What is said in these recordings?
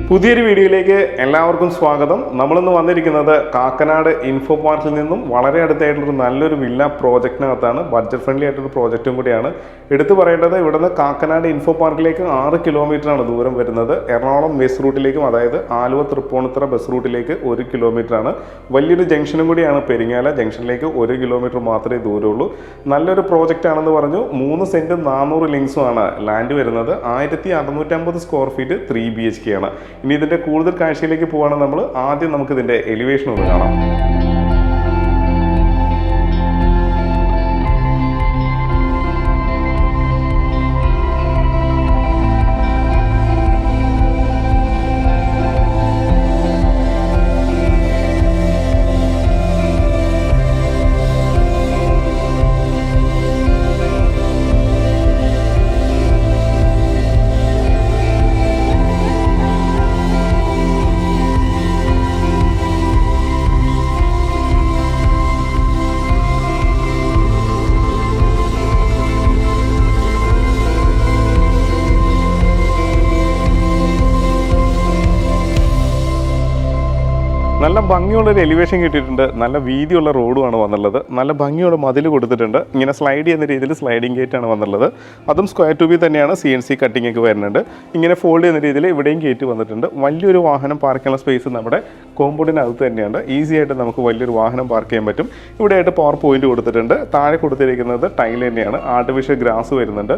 പുതിയൊരു വീഡിയോയിലേക്ക് എല്ലാവർക്കും സ്വാഗതം. നമ്മളിന്ന് വന്നിരിക്കുന്നത് കാക്കനാട് ഇൻഫോ പാർക്കിൽ നിന്നും വളരെ അടുത്തായിട്ടുള്ളൊരു നല്ലൊരു വില്ല പ്രോജക്റ്റിനകത്താണ്. ബഡ്ജറ്റ് ഫ്രണ്ട്ലി ആയിട്ടൊരു പ്രോജക്റ്റും കൂടിയാണ്. എടുത്തു പറയേണ്ടത്, ഇവിടുന്ന് കാക്കനാട് ഇൻഫോ പാർക്കിലേക്ക് 6 കിലോമീറ്ററാണ് ദൂരം വരുന്നത്. എറണാകുളം ബസ് റൂട്ടിലേക്കും അതായത് ആലുവ തൃപ്പൂണിത്തുറ ബസ് റൂട്ടിലേക്ക് 1 കിലോമീറ്ററാണ്. വലിയൊരു ജംഗ്ഷനും കൂടിയാണ്. പെരിങ്ങാല ജംഗ്ഷനിലേക്ക് 1 കിലോമീറ്റർ മാത്രമേ ദൂരമുള്ളൂ. നല്ലൊരു പ്രോജക്റ്റ് ആണെന്ന് പറഞ്ഞു. 3 സെൻറ്റും 400 ലിങ്സുമാണ് ലാൻഡ് വരുന്നത്. 1650 സ്ക്വയർ ഫീറ്റ് 3 BHK ആണ്. ഇനി ഇതിൻ്റെ കൂടുതൽ കാഴ്ചയിലേക്ക് പോവുകയാണെങ്കിൽ ആദ്യം നമുക്ക് ഇതിൻ്റെ എലിവേഷൻ ഒന്ന് കാണാം. നല്ല ഭംഗിയുള്ളൊരു എലിവേഷൻ കിട്ടിയിട്ടുണ്ട്. നല്ല വീതിയുള്ള റോഡുമാണ് വന്നുള്ളത്. നല്ല ഭംഗിയുള്ള മതിൽ കൊടുത്തിട്ടുണ്ട്. ഇങ്ങനെ സ്ലൈഡ് ചെയ്യുന്ന രീതിയിൽ സ്ലൈഡിങ് ഗേറ്റാണ് വന്നുള്ളത്. അതും സ്ക്വയർ ട്യൂബിൽ തന്നെയാണ്. CNC കട്ടിംഗ് ഒക്കെ വരുന്നുണ്ട്. ഇങ്ങനെ ഫോൾഡ് ചെയ്യുന്ന രീതിയിൽ ഇവിടെയും ഗേറ്റ് വന്നിട്ടുണ്ട്. വലിയൊരു വാഹനം പാർക്ക് ചെയ്യാനുള്ള സ്പേസ് നമ്മുടെ കോമ്പൗണ്ടിനകത്ത് തന്നെയുണ്ട്. ഈസി ആയിട്ട് നമുക്ക് വലിയൊരു വാഹനം പാർക്ക് ചെയ്യാൻ പറ്റും. ഇവിടെയായിട്ട് പവർ പോയിന്റ് കൊടുത്തിട്ടുണ്ട്. താഴെ കൊടുത്തിരിക്കുന്നത് ടൈൽ തന്നെയാണ്. ആർട്ടിഫിഷ്യൽ ഗ്രാസ് വരുന്നുണ്ട്.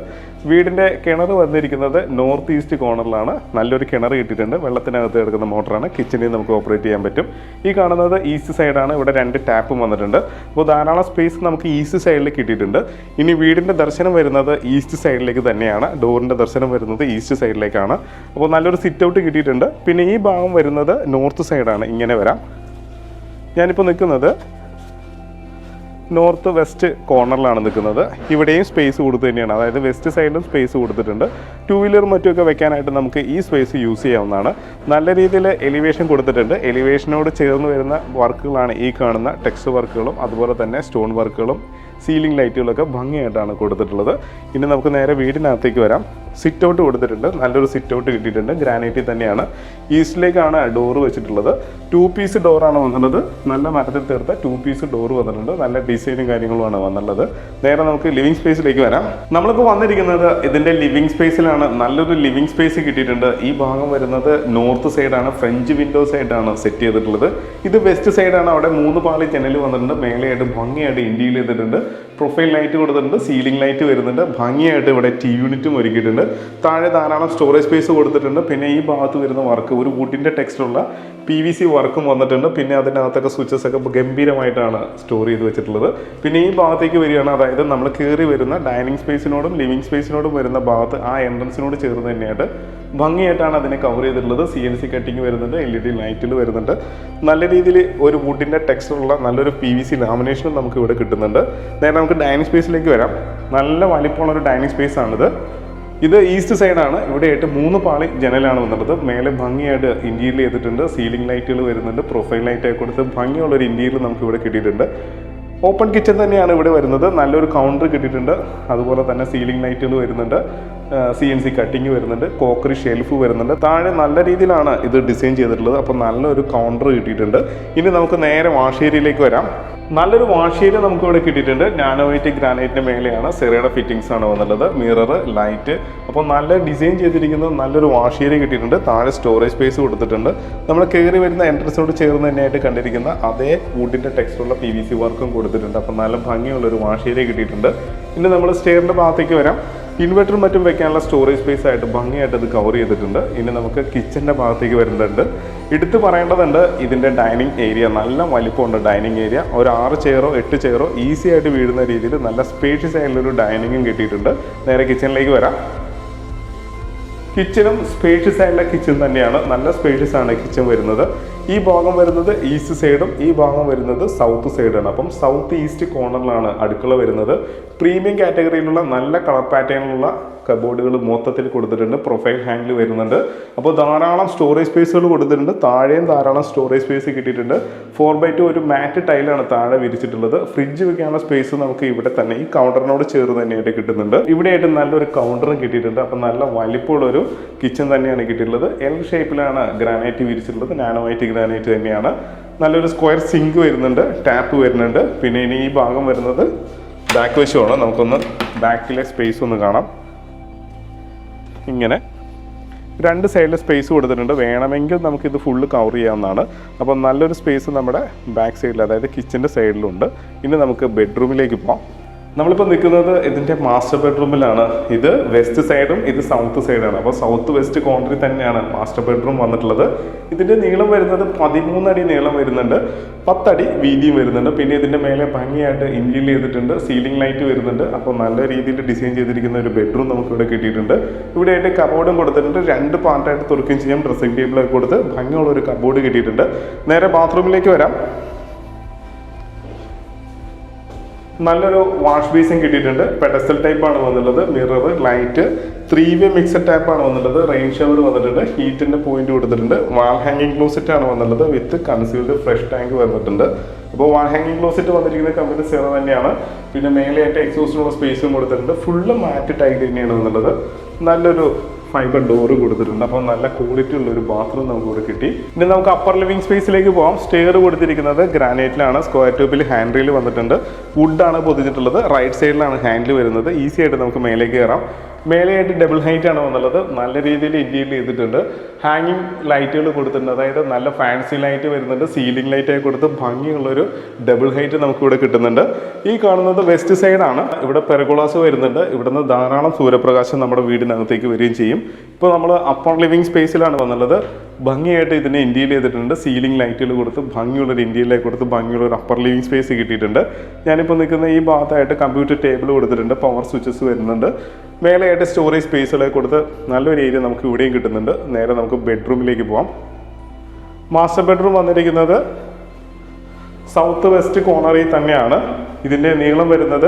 വീടിൻ്റെ കിണർ വന്നിരിക്കുന്നത് നോർത്ത് ഈസ്റ്റ് കോർണറിലാണ്. നല്ലൊരു കിണർ കിട്ടിയിട്ടുണ്ട്. വെള്ളത്തിനകത്ത് കിടക്കുന്ന മോട്ടറാണ്. കിച്ചണിൽ നമുക്ക് ഓപ്പറേറ്റ് ചെയ്യാൻ പറ്റും. ഈ കാണുന്നത് ഈസ്റ്റ് സൈഡാണ്. ഇവിടെ 2 ടാപ്പും വന്നിട്ടുണ്ട്. അപ്പോൾ ധാരാളം സ്പേസ് നമുക്ക് ഈസ്റ്റ് സൈഡിൽ കിട്ടിയിട്ടുണ്ട്. ഇനി വീടിൻ്റെ ദർശനം വരുന്നത് ഈസ്റ്റ് സൈഡിലേക്ക് തന്നെയാണ്. ഡോറിൻ്റെ ദർശനം വരുന്നത് ഈസ്റ്റ് സൈഡിലേക്കാണ്. അപ്പോൾ നല്ലൊരു സിറ്റ് ഔട്ട് കിട്ടിയിട്ടുണ്ട്. പിന്നെ ഈ ഭാഗം വരുന്നത് നോർത്ത് സൈഡാണ്. ഇങ്ങനെ വരാം. ഞാനിപ്പോൾ നിൽക്കുന്നത് നോർത്ത് വെസ്റ്റ് കോർണറിലാണ് നിൽക്കുന്നത്. ഇവിടെയും സ്പേസ് കൊടുത്തു തന്നെയാണ്. അതായത് വെസ്റ്റ് സൈഡിലും സ്പേസ് കൊടുത്തിട്ടുണ്ട്. 2 വീലറും മറ്റുമൊക്കെ വെക്കാനായിട്ട് നമുക്ക് ഈ സ്പേസ് യൂസ് ചെയ്യാവുന്നതാണ്. നല്ല രീതിയിൽ എലിവേഷൻ കൊടുത്തിട്ടുണ്ട്. എലിവേഷനോട് ചേർന്ന് വരുന്ന വർക്കുകളാണ് ഈ കാണുന്ന ടെക്സ്റ്റ് വർക്കുകളും അതുപോലെ തന്നെ സ്റ്റോൺ വർക്കുകളും സീലിംഗ് ലൈറ്റുകളൊക്കെ ഭംഗിയായിട്ടാണ് കൊടുത്തിട്ടുള്ളത്. ഇനി നമുക്ക് നേരെ വീടിനകത്തേക്ക് വരാം. സിറ്റ് ഔട്ട് കൊടുത്തിട്ടുണ്ട്. നല്ലൊരു സിറ്റ് ഔട്ട് കിട്ടിയിട്ടുണ്ട്. ഗ്രാനൈറ്റിൽ തന്നെയാണ്. ഈസ്റ്റിലേക്കാണ് ഡോറ് വെച്ചിട്ടുള്ളത്. 2 പീസ് ഡോറാണ് വന്നിട്ടുള്ളത്. നല്ല മരത്തിൽ തീർത്ത 2 പീസ് ഡോറ് വന്നിട്ടുണ്ട്. നല്ല ഡിസൈനും കാര്യങ്ങളുമാണ് വന്നുള്ളത്. നേരെ നമുക്ക് ലിവിങ് സ്പേസിലേക്ക് വരാം. നമ്മളിപ്പോൾ വന്നിരിക്കുന്നത് ഇതിൻ്റെ ലിവിങ് സ്പേസിലാണ്. നല്ലൊരു ലിവിങ് സ്പേസ് കിട്ടിയിട്ടുണ്ട്. ഈ ഭാഗം വരുന്നത് നോർത്ത് സൈഡാണ്. ഫ്രഞ്ച് വിൻഡോ സൈഡാണ് സെറ്റ് ചെയ്തിട്ടുള്ളത്. ഇത് വെസ്റ്റ് സൈഡാണ്. അവിടെ 3 പാളി ജനൽ വന്നിട്ടുണ്ട്. മേലെയായിട്ട് ഭംഗിയായിട്ട് ഇൻറ്റീരിയർ ചെയ്തിട്ടുണ്ട്. പ്രൊഫൈൽ ലൈറ്റ് കൊടുത്തിട്ടുണ്ട്. സീലിംഗ് ലൈറ്റ് വരുന്നുണ്ട്. ഭംഗിയായിട്ട് ഇവിടെ ടി യൂണിറ്റും ഒരുക്കിയിട്ടുണ്ട്. താഴെ ധാരാളം സ്റ്റോറേജ് സ്പേസ് കൊടുത്തിട്ടുണ്ട്. പിന്നെ ഈ ഭാഗത്ത് വരുന്ന വർക്ക് ഒരു വുഡിൻ്റെ ടെക്സ്റ്റുള്ള PVC വർക്കും വന്നിട്ടുണ്ട്. പിന്നെ അതിനകത്തൊക്കെ സ്വിച്ചസ് ഒക്കെ ഗംഭീരമായിട്ടാണ് സ്റ്റോർ ചെയ്ത് വെച്ചിട്ടുള്ളത്. പിന്നെ ഈ ഭാഗത്തേക്ക് വരികയാണ്. അതായത് നമ്മൾ കയറി വരുന്ന ഡൈനിങ് സ്പേസിനോടും ലിവിങ് സ്പേസിനോടും വരുന്ന ഭാഗത്ത് ആ എൻട്രൻസിനോട് ചേർന്ന് തന്നെയായിട്ട് ഭംഗിയായിട്ടാണ് അതിനെ കവർ ചെയ്തിട്ടുള്ളത്. CNC കട്ടിങ് വരുന്നുണ്ട്. LED ലൈറ്റിൽ വരുന്നുണ്ട്. നല്ല രീതിയിൽ ഒരു വുഡിൻ്റെ ടെക്സ്റ്റുള്ള നല്ലൊരു PVC ലാമിനേഷനും നമുക്ക് ഇവിടെ കിട്ടുന്നുണ്ട്. നേരെ നമുക്ക് ഡൈനിങ് സ്പേസിലേക്ക് വരാം. നല്ല വലിപ്പമുള്ള ഒരു ഡൈനിങ് സ്പേസ് ആണിത്. ഇത് ഈസ്റ്റ് സൈഡാണ്. ഇവിടെയായിട്ട് 3 പാളി ജനലാണ് വന്നിട്ടുള്ളത്. മേലെ ഭംഗിയായിട്ട് ഇൻറ്റീരിയർ ചെയ്തിട്ടുണ്ട്. സീലിംഗ് ലൈറ്റുകൾ വരുന്നുണ്ട്. പ്രൊഫൈൽ ലൈറ്റൊക്കെ കൊടുത്ത് ഭംഗിയുള്ളൊരു ഇൻറ്റീരിയർ നമുക്ക് ഇവിടെ കിട്ടിയിട്ടുണ്ട്. ഓപ്പൺ കിച്ചൺ തന്നെയാണ് ഇവിടെ വരുന്നത്. നല്ലൊരു കൗണ്ടർ കിട്ടിയിട്ടുണ്ട്. അതുപോലെ തന്നെ സീലിംഗ് ലൈറ്റുകൾ വരുന്നുണ്ട്. CNC കട്ടിങ് വരുന്നുണ്ട്. കോക്കറി ഷെൽഫ് വരുന്നുണ്ട്. താഴെ നല്ല രീതിയിലാണ് ഇത് ഡിസൈൻ ചെയ്തിട്ടുള്ളത്. അപ്പോൾ നല്ലൊരു കൗണ്ടർ കിട്ടിയിട്ടുണ്ട്. ഇനി നമുക്ക് നേരെ വാഷ് ഏരിയയിലേക്ക് വരാം. നല്ലൊരു വാഷ് ഏരിയ നമുക്ക് ഇവിടെ കിട്ടിയിട്ടുണ്ട്. നാനോവൈറ്റ് ഗ്രാനൈറ്റിൻ്റെ മേലെയാണ് സെറയുടെ ഫിറ്റിംഗ്സ് ആണ് വന്നുള്ളത്. Mirror, light. അപ്പോൾ നല്ല ഡിസൈൻ ചെയ്തിരിക്കുന്ന നല്ലൊരു വാഷ് ഏരിയ കിട്ടിയിട്ടുണ്ട്. താഴെ സ്റ്റോറേജ് സ്പേസ് കൊടുത്തിട്ടുണ്ട്. നമ്മൾ കയറി വരുന്ന എൻട്രൻസിനോട് ചേർന്ന് തന്നെയായിട്ട് കണ്ടിരിക്കുന്ന അതേ വുഡിൻ്റെ ടെക്സ്റ്റുള്ള PVC വർക്കും കൊടുത്തിട്ടുണ്ട്. അപ്പോൾ നല്ല ഭംഗിയുള്ളൊരു വാഷ് ഏരിയ കിട്ടിയിട്ടുണ്ട്. ഇനി നമ്മൾ സ്റ്റെയറിൻ്റെ ഭാഗത്തേക്ക് വരാം. ഇൻവെർട്ടറും മറ്റും വെക്കാനുള്ള സ്റ്റോറേജ് സ്പേസ് ആയിട്ട് ഭംഗിയായിട്ട് അത് കവർ ചെയ്തിട്ടുണ്ട്. ഇനി നമുക്ക് കിച്ചൻ്റെ ഭാഗത്തേക്ക് വരുന്നുണ്ട്. എടുത്ത് പറയേണ്ടതുണ്ട്, ഇതിൻ്റെ ഡൈനിങ് ഏരിയ നല്ല വലിപ്പമുണ്ട്. ഡൈനിങ് ഏരിയ ഒരു 6 ചെയറോ 8 ചെയറോ ഈസി ആയിട്ട് വീഴുന്ന രീതിയിൽ നല്ല സ്പേഷ്യസ് ആയിട്ടുള്ളൊരു ഡൈനിങ്ങും കിട്ടിയിട്ടുണ്ട്. നേരെ കിച്ചണിലേക്ക് വരാം. കിച്ചണും സ്പേഷ്യസ് ആയിട്ടുള്ള കിച്ചൺ തന്നെയാണ്. നല്ല സ്പേഷ്യസ് ആണ് കിച്ചൺ വരുന്നത്. ഈ ഭാഗം വരുന്നത് ഈസ്റ്റ് സൈഡും ഈ ഭാഗം വരുന്നത് സൗത്ത് സൈഡാണ്. അപ്പം സൗത്ത് ഈസ്റ്റ് കോർണറിലാണ് അടുക്കള വരുന്നത്. പ്രീമിയം കാറ്റഗറിയിലുള്ള നല്ല കളർ പാറ്റേണിലുള്ള കബോർഡുകൾ മൊത്തത്തിൽ കൊടുത്തിട്ടുണ്ട്. പ്രൊഫൈൽ ഹാൻഡിൽ വരുന്നുണ്ട്. അപ്പോൾ ധാരാളം സ്റ്റോറേജ് സ്പേസുകൾ കൊടുത്തിട്ടുണ്ട്. താഴെയും ധാരാളം സ്റ്റോറേജ് സ്പേസ് കിട്ടിയിട്ടുണ്ട്. 4x2 ഒരു മാറ്റ് ടൈലാണ് താഴെ വിരിച്ചിട്ടുള്ളത്. ഫ്രിഡ്ജ് വെക്കാനുള്ള സ്പേസ് നമുക്ക് ഇവിടെ തന്നെ ഈ കൗണ്ടറിനോട് ചേർന്ന് തന്നെയായിട്ട് കിട്ടുന്നുണ്ട്. ഇവിടെയായിട്ട് നല്ലൊരു കൗണ്ടറും കിട്ടിയിട്ടുണ്ട്. അപ്പം നല്ല വലിപ്പമുള്ളൊരു കിച്ചൺ തന്നെയാണ് കിട്ടിയിട്ടുള്ളത്. എൽ ഷേപ്പിലാണ് ഗ്രാനൈറ്റ് വിരിച്ചിട്ടുള്ളത്. നാനോ വൈറ്റ് ഗ്രാനൈറ്റ് തന്നെയാണ്. നല്ലൊരു സ്ക്വയർ സിങ്ക് വരുന്നുണ്ട്, ടാപ്പ് വരുന്നുണ്ട്. പിന്നെ ഇനി ഈ ഭാഗം വരുന്നത് ബാക്ക് വശമാണ്. നമുക്കൊന്ന് ബാക്കിലെ സ്പേസ് ഒന്ന് കാണാം. ഇങ്ങനെ 2 സൈഡിൽ സ്പേസ് കൊടുത്തിട്ടുണ്ട്. വേണമെങ്കിൽ നമുക്കിത് ഫുള്ള് കവർ ചെയ്യാവുന്നതാണ്. അപ്പം നല്ലൊരു സ്പേസ് നമ്മുടെ ബാക്ക് സൈഡിൽ, അതായത് കിച്ചൻ്റെ സൈഡിലുണ്ട്. ഇനി നമുക്ക് ബെഡ്റൂമിലേക്ക് പോകാം. നമ്മളിപ്പോൾ നിൽക്കുന്നത് ഇതിൻ്റെ മാസ്റ്റർ ബെഡ്റൂമിലാണ്. ഇത് വെസ്റ്റ് സൈഡും ഇത് സൗത്ത് സൈഡാണ്. അപ്പോൾ സൗത്ത് വെസ്റ്റ് കോർണറിൽ തന്നെയാണ് മാസ്റ്റർ ബെഡ്റൂം വന്നിട്ടുള്ളത്. ഇതിൻ്റെ നീളം വരുന്നത് 13 അടി നീളം വരുന്നുണ്ട്, 10 അടി വീതിയും വരുന്നുണ്ട്. പിന്നെ ഇതിൻ്റെ മേലെ ഭംഗിയായിട്ട് ഇൻറ്റീരിയർ ചെയ്തിട്ടുണ്ട്, സീലിംഗ് ലൈറ്റ് വരുന്നുണ്ട്. അപ്പോൾ നല്ല രീതിയിൽ ഡിസൈൻ ചെയ്തിരിക്കുന്ന ഒരു ബെഡ്റൂം നമുക്കിവിടെ കിട്ടിയിട്ടുണ്ട്. ഇവിടെയായിട്ട് കബോർഡും കൊടുത്തിട്ടുണ്ട്. 2 പാർട്ടായിട്ട് തുറക്കുകയും ചെയ്യാം. ഡ്രസ്സിംഗ് ടേബിളൊക്കെ കൊടുത്ത് ഭംഗിയുള്ള ഒരു കബോർഡ് കിട്ടിയിട്ടുണ്ട്. നേരെ ബാത്റൂമിലേക്ക് വരാം. നല്ലൊരു വാഷ് ബേസിൻ കിട്ടിയിട്ടുണ്ട്. പെഡസ്റ്റൽ ടൈപ്പാണ് വന്നിട്ടുള്ളത്. മിറർ, ലൈറ്റ്, 3-വേ മിക്സഡ് ടാപ്പാണ് വന്നിട്ടുള്ളത്. റെയിൻ ഷവർ വന്നിട്ടുണ്ട്. ഹീറ്റിൻ്റെ പോയിന്റ് കൊടുത്തിട്ടുണ്ട്. വാൾ ഹാങ്ങിങ് ക്ലോസറ്റ് ആണ് വന്നിട്ടുള്ളത്. വിത്ത് കൺസീൽഡ് ഫ്രഷ് ടാങ്ക് വന്നിട്ടുണ്ട്. അപ്പോൾ വാൾ ഹാങ്ങിങ് ക്ലോസറ്റ് വന്നിരിക്കുന്ന കമ്പനി സെറ തന്നെയാണ്. പിന്നെ മേലെയായിട്ട് എക്സോസ്റ്റിനുള്ള സ്പേസും കൊടുത്തിട്ടുണ്ട്. ഫുള്ള് മാറ്റ് ടൈൽ തന്നെയാണ് വന്നുള്ളത്. നല്ലൊരു ഫൈബർ ഡോറ് കൊടുത്തിട്ടുണ്ട്. അപ്പോൾ നല്ല ക്വാളിറ്റി ഉള്ള ഒരു ബാത്റൂം നമുക്ക് ഇവിടെ കിട്ടി. ഇനി നമുക്ക് അപ്പർ ലിവിംഗ് സ്പേസിലേക്ക് പോകാം. സ്റ്റെയർ കൊടുത്തിരിക്കുന്നത് ഗ്രാനൈറ്റിലാണ്. സ്ക്വയർ ട്യൂബിൽ ഹാൻഡ് റെയിൽ വന്നിട്ടുണ്ട്. വുഡാണ് പൊതിഞ്ഞിട്ടുള്ളത്. റൈറ്റ് സൈഡിലാണ് ഹാൻഡിൽ വരുന്നത്. ഈസി ആയിട്ട് നമുക്ക് മേലേക്ക് കയറാം. മേലെയായിട്ട് ഡബിൾ ഹൈറ്റ് ആണ് വന്നുള്ളത്. നല്ല രീതിയിൽ ഇൻറ്റീരിയർ ചെയ്തിട്ടുണ്ട്. ഹാങ്ങിങ് ലൈറ്റുകൾ കൊടുത്തിട്ടുണ്ട്. അതായത് നല്ല ഫാൻസി ലൈറ്റ് വരുന്നുണ്ട്. സീലിംഗ് ലൈറ്റായി കൊടുത്ത് ഭംഗിയുള്ളൊരു ഡബിൾ ഹൈറ്റ് നമുക്കിവിടെ കിട്ടുന്നുണ്ട്. ഈ കാണുന്നത് വെസ്റ്റ് സൈഡാണ്. ഇവിടെ പെർഗോളാസ് വരുന്നുണ്ട്. ഇവിടുന്ന് ധാരാളം സൂര്യപ്രകാശം നമ്മുടെ വീടിനകത്തേക്ക് വരികയും ചെയ്യും. ഇപ്പോൾ നമ്മൾ അപ്പർ ലിവിംഗ് സ്പേസിലാണ് വന്നുള്ളത്. ഭംഗിയായിട്ട് ഇതിനെ ഇൻറ്റീരിയർ ചെയ്തിട്ടുണ്ട്. സീലിംഗ് ലൈറ്റുകൾ കൊടുത്ത് ഭംഗിയുള്ളൊരു ഇൻറ്റീരിയറിലേക്ക് കൊടുത്ത് ഭംഗിയുള്ളൊരു അപ്പർ ലിവിംഗ് സ്പേസ് കിട്ടിയിട്ടുണ്ട്. ഞാനിപ്പോൾ നിൽക്കുന്ന ഈ ഭാഗത്തായിട്ട് കമ്പ്യൂട്ടർ ടേബിൾ കൊടുത്തിട്ടുണ്ട്. പവർ സ്വിച്ചസ് വരുന്നുണ്ട്. മേലെയായിട്ട് സ്റ്റോറേജ് സ്പേസുകളൊക്കെ കൊടുത്ത് നല്ലൊരു ഏരിയ നമുക്ക് ഇവിടെയും കിട്ടുന്നുണ്ട്. നേരെ നമുക്ക് ബെഡ്റൂമിലേക്ക് പോകാം. മാസ്റ്റർ ബെഡ്റൂം വന്നിരിക്കുന്നത് സൗത്ത് വെസ്റ്റ് കോർണറിൽ തന്നെയാണ്. ഇതിൻ്റെ നീളം വരുന്നത്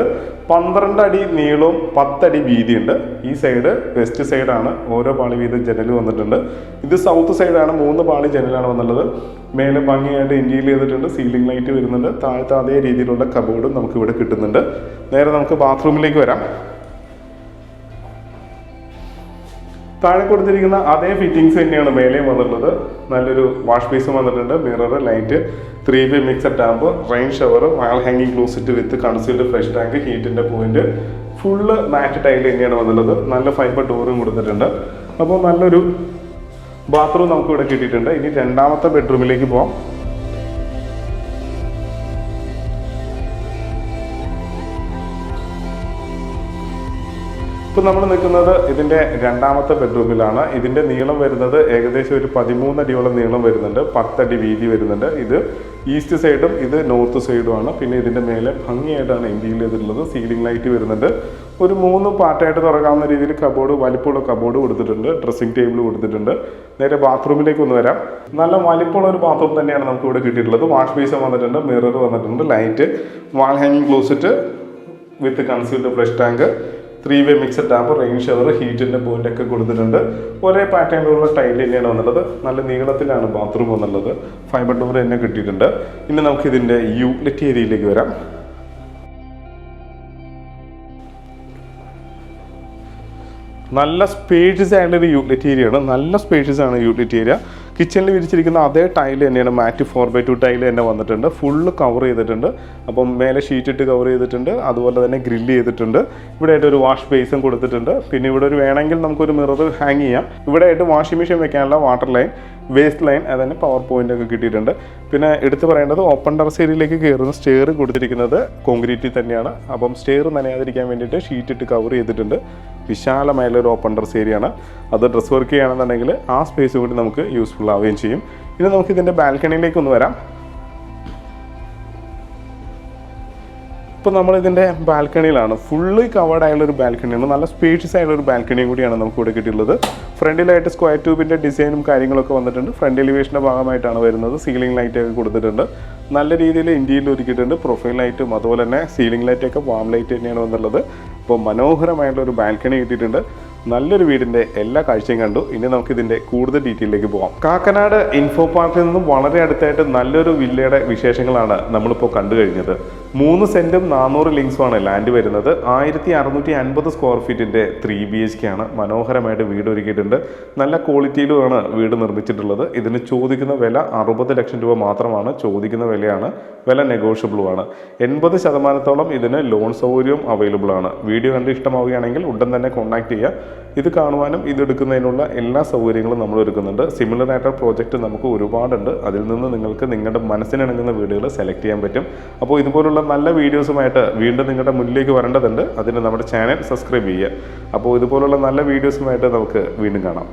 12 അടി നീളവും 10 അടി വീതിയുണ്ട്. ഈ സൈഡ് വെസ്റ്റ് സൈഡാണ്. ഓരോ പാളി വീതം ജനൽ വന്നിട്ടുണ്ട്. ഇത് സൗത്ത് സൈഡാണ്. 3 പാളി ജനലാണ് വന്നുള്ളത്. മേലെ ഭംഗിയായിട്ട് ഇൻറ്റീരിയർ ചെയ്തിട്ടുണ്ട്. സീലിംഗ് ലൈറ്റ് വരുന്നുണ്ട്. താഴത്തെ അതേ രീതിയിലുള്ള കബോർഡും നമുക്ക് ഇവിടെ കിട്ടുന്നുണ്ട്. നേരെ നമുക്ക് ബാത്റൂമിലേക്ക് വരാം. താഴെ കൊടുത്തിരിക്കുന്ന അതേ ഫിറ്റിങ്സ് തന്നെയാണ് മേലെയും വന്നിട്ടുള്ളത്. നല്ലൊരു വാഷ് ബേസും വന്നിട്ടുണ്ട്. Mirror, light, 3-വേ mixed tap, rain shower, വാൾ ഹാങ്ങിങ് ക്ലോസറ്റ് വിത്ത് concealed fresh tank, ഹീറ്റിൻ്റെ point, full മാറ്റ് ടൈൽ തന്നെയാണ് വന്നിട്ടുള്ളത്. നല്ല ഫൈബർ ഡോറും കൊടുത്തിട്ടുണ്ട്. അപ്പോൾ നല്ലൊരു ബാത്റൂം നമുക്ക് ഇവിടെ കിട്ടിയിട്ടുണ്ട്. ഇനി രണ്ടാമത്തെ ബെഡ്റൂമിലേക്ക് പോകാം. ഇപ്പോൾ നമ്മൾ നിൽക്കുന്നത് ഇതിൻ്റെ രണ്ടാമത്തെ ബെഡ്റൂമിലാണ്. ഇതിൻ്റെ നീളം വരുന്നത് ഏകദേശം ഒരു 13 അടിയോളം നീളം വരുന്നുണ്ട്. 10 അടി വീതി വരുന്നുണ്ട്. ഇത് ഈസ്റ്റ് സൈഡും ഇത് നോർത്ത് സൈഡുമാണ്. പിന്നെ ഇതിൻ്റെ മേലെ ഭംഗിയായിട്ടാണ് ഇൻറ്റീരിയർ ചെയ്തിട്ടുള്ളത്. സീലിംഗ് ലൈറ്റ് വരുന്നുണ്ട്. ഒരു 3 പാർട്ടായിട്ട് തുറക്കാവുന്ന രീതിയിൽ കബോർഡ്, വലിപ്പമുള്ള കബോർഡ് കൊടുത്തിട്ടുണ്ട്. ഡ്രസ്സിംഗ് ടേബിൾ കൊടുത്തിട്ടുണ്ട്. നേരെ ബാത്റൂമിലേക്ക് ഒന്ന് വരാം. നല്ല വലിപ്പമുള്ള ഒരു ബാത്റൂം തന്നെയാണ് നമുക്ക് ഇവിടെ കിട്ടിയിട്ടുള്ളത്. വാഷ് ബേസ് വന്നിട്ടുണ്ട്. മിറർ വന്നിട്ടുണ്ട്. ലൈറ്റ്, വാൾ ഹാങ്ങിങ് ക്ലോസറ്റ് വിത്ത് concealed fresh tank, 3-വേ mixed tap, rain shower, ഹീറ്റിൻ്റെ point ഒക്കെ കൊടുത്തിട്ടുണ്ട്. ഒരേ പാറ്റേണിലുള്ള ടൈൽ തന്നെയാണ് വന്നുള്ളത്. നല്ല നീളത്തിലാണ് ബാത്റൂം വന്നുള്ളത്. ഫൈബർ ഡോർ തന്നെ കിട്ടിയിട്ടുണ്ട്. ഇനി നമുക്ക് ഇതിൻ്റെ യൂട്ടിലിറ്റി ഏരിയയിലേക്ക് വരാം. നല്ല സ്പേഷ്യസ് ആയിട്ടുള്ളൊരു യൂട്ടിലിറ്റി ഏരിയയാണ്. നല്ല സ്പേഷ്യസ് ആണ് യൂട്ടിലിറ്റി ഏരിയ. കിച്ചണിൽ വിരിച്ചിരിക്കുന്ന അതേ ടൈൽ തന്നെയാണ്. മാറ്റ് 4x2 ടൈൽ തന്നെ വന്നിട്ടുണ്ട്. ഫുള്ള് കവർ ചെയ്തിട്ടുണ്ട്. അപ്പം മേലെ ഷീറ്റ് ഇട്ട് കവർ ചെയ്തിട്ടുണ്ട്. അതുപോലെ തന്നെ ഗ്രില്ല് ചെയ്തിട്ടുണ്ട്. ഇവിടെ ആയിട്ട് ഒരു വാഷ് ബേസും കൊടുത്തിട്ടുണ്ട്. പിന്നെ ഇവിടെ ഒരു വേണമെങ്കിൽ നമുക്കൊരു മിറർ ഹാങ് ചെയ്യാം. ഇവിടെ ആയിട്ട് വാഷിംഗ് മെഷീൻ വെക്കാനുള്ള വാട്ടർ ലൈൻ, വേസ്റ്റ് ലൈൻ, അതിന് പവർ പോയിന്റ് ഒക്കെ കിട്ടിയിട്ടുണ്ട്. പിന്നെ എടുത്തു പറയേണ്ടത് ഓപ്പൺ ടെറസ് ഏരിയയിലേക്ക് കയറുന്ന സ്റ്റെയർ കൊടുത്തിരിക്കുന്നത് കോൺക്രീറ്റിൽ തന്നെയാണ്. അപ്പം സ്റ്റെയർ നനയാതിരിക്കാൻ വേണ്ടിയിട്ട് ഷീറ്റ് ഇട്ട് കവർ ചെയ്തിട്ടുണ്ട്. വിശാലമായുള്ളൊരു ഓപ്പൺ ടെറസ് ഏരിയ ആണ്. അത് ഡ്രസ് വർക്ക് ചെയ്യുകയാണെന്നുണ്ടെങ്കിൽ ആ സ്പേസ് കൂടി നമുക്ക് യൂസ്ഫുൾ ആവുകയും ചെയ്യും. ഇനി നമുക്ക് ഇതിൻ്റെ ബാൽക്കണിയിലേക്ക് ഒന്ന് വരാം. ഇപ്പോൾ നമ്മളിതിൻ്റെ ബാൽക്കണിയിലാണ്. Fully covered ആയുള്ളൊരു ബാൽക്കണിയാണ്. നല്ല സ്പേഷ്യസ് ആയുള്ളൊരു ബാൽക്കണിയും കൂടിയാണ് നമുക്ക് ഇവിടെ കിട്ടിയിട്ടുള്ളത്. ഫ്രണ്ടിലായിട്ട് സ്ക്വയർ ട്യൂബിൻ്റെ ഡിസൈനും കാര്യങ്ങളൊക്കെ വന്നിട്ടുണ്ട്. ഫ്രണ്ട് എലിവേഷൻ്റെ ഭാഗമായിട്ടാണ് വരുന്നത്. സീലിംഗ് ലൈറ്റൊക്കെ കൊടുത്തിട്ടുണ്ട്. നല്ല രീതിയിൽ ഇൻറ്റീരിയൽ ഒരുക്കിയിട്ടുണ്ട്. പ്രൊഫൈൽ ലൈറ്റും അതുപോലെ തന്നെ സീലിംഗ് ലൈറ്റൊക്കെ വാം ലൈറ്റ് തന്നെയാണ് വന്നുള്ളത്. അപ്പോൾ മനോഹരമായിട്ടുള്ളൊരു ബാൽക്കണി കിട്ടിയിട്ടുണ്ട്. നല്ലൊരു വീടിൻ്റെ എല്ലാ കാഴ്ചയും കണ്ടു. ഇനി നമുക്ക് ഇതിൻ്റെ കൂടുതൽ ഡീറ്റെയിലേക്ക് പോകാം. കാക്കനാട് ഇൻഫോ പാർക്കിൽ നിന്നും വളരെ അടുത്തായിട്ട് നല്ലൊരു വില്ലയുടെ വിശേഷങ്ങളാണ് നമ്മളിപ്പോൾ കണ്ടു കഴിഞ്ഞത്. 3 സെൻറ്റും 400 ലിങ്സുമാണ് ലാൻഡ് വരുന്നത്. 1650 സ്ക്വയർ ഫീറ്റിൻ്റെ 3 BHK ആണ്. മനോഹരമായിട്ട് വീട് ഒരുക്കിയിട്ടുണ്ട്. നല്ല ക്വാളിറ്റിയിലുമാണ് വീട് നിർമ്മിച്ചിട്ടുള്ളത്. ഇതിന് ചോദിക്കുന്ന വില 60 ലക്ഷം രൂപ മാത്രമാണ്. ചോദിക്കുന്ന വിലയാണ്, വില നെഗോഷ്യബിളുമാണ്. 80% ഇതിന് ലോൺ സൗകര്യവും അവൈലബിൾ ആണ്. വീഡിയോ കണ്ട് ഇഷ്ടമാവുകയാണെങ്കിൽ ഉടൻ തന്നെ കോൺടാക്ട് ചെയ്യുക. ഇത് കാണുവാനും ഇതെടുക്കുന്നതിനുള്ള എല്ലാ സൗകര്യങ്ങളും നമ്മൾ ഒരുക്കുന്നുണ്ട്. സിമിലർ ആയിട്ടുള്ള പ്രോജക്റ്റ് നമുക്ക് ഒരുപാടുണ്ട്. അതിൽ നിന്ന് നിങ്ങൾക്ക് നിങ്ങളുടെ മനസ്സിനിണങ്ങുന്ന വീടുകൾ സെലക്ട് ചെയ്യാൻ പറ്റും. അപ്പോൾ ഇതുപോലുള്ള നല്ല വീഡിയോസുമായിട്ട് വീണ്ടും നിങ്ങളുടെ മുന്നിലേക്ക് വരേണ്ടതുണ്ട്. അതിന് നമ്മുടെ ചാനൽ സബ്സ്ക്രൈബ് ചെയ്യുക. അപ്പോൾ ഇതുപോലുള്ള നല്ല വീഡിയോസുമായിട്ട് നമുക്ക് വീണ്ടും കാണാം.